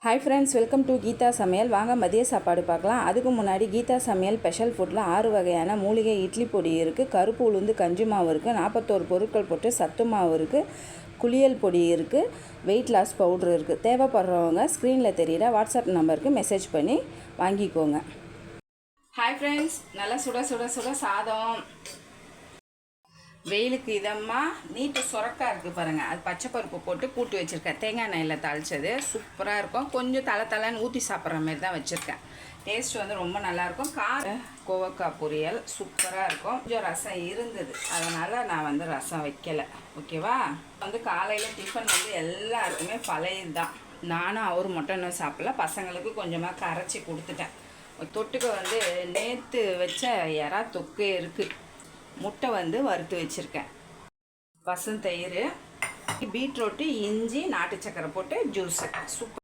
Hi friends, welcome to Geetha Samayal. வாங்க மதிய சாப்பாடு பார்க்கலாம். அதுக்கு முன்னாடி கீதா சமையல் ஸ்பெஷல் ஃபுட்டில் 6 வகையான மூலிகை இட்லி பொடி இருக்குது, கருப்பு உளுந்து கஞ்சி மாவு இருக்குது, 41 பொருட்கள் போட்டு சத்து மாவு இருக்குது, குளியல் பொடி இருக்குது, வெயிட் லாஸ் பவுட்ரு இருக்குது. தேவைப்படுறவங்க ஸ்க்ரீனில் தெரிகிற வாட்ஸ்அப் நம்பருக்கு மெசேஜ் பண்ணி வாங்கிக்கோங்க. ஹாய் ஃப்ரெண்ட்ஸ், நல்லா சுட சுட சுட சாதம், வெயிலுக்கு இதமாக நீட்டு சுரக்காக இருக்குது பாருங்கள். அது பச்சை பருப்பு போட்டு கூட்டு வச்சுருக்கேன், தேங்காய் எண்ணெயில் தாளித்தது. சூப்பராக இருக்கும். கொஞ்சம் தலைன்னு ஊற்றி சாப்பிட்ற மாதிரி தான் வச்சுருக்கேன். டேஸ்ட் வந்து ரொம்ப நல்லாயிருக்கும். கோவக்காய் பொரியல் சூப்பராக இருக்கும். கொஞ்சம் ரசம் இருந்தது, அதனால் நான் வந்து ரசம் வைக்கலை. ஓகேவா? காலையில் டிஃபன் வந்து எல்லாருக்குமே பழையது தான். நானும் அவர் மட்டும் இன்னும் சாப்பிடல, பசங்களுக்கு கொஞ்சமாக கரைச்சி கொடுத்துட்டேன். தொட்டுக்க வந்து நேற்று வச்ச இறா தொக்கு இருக்குது, முட்டை வந்து வறுத்து வச்சுருக்கேன், பசுந்தயிர், பீட்ரூட்டு, இஞ்சி, நாட்டு சக்கரை போட்டு ஜூஸு. சூப்பர்.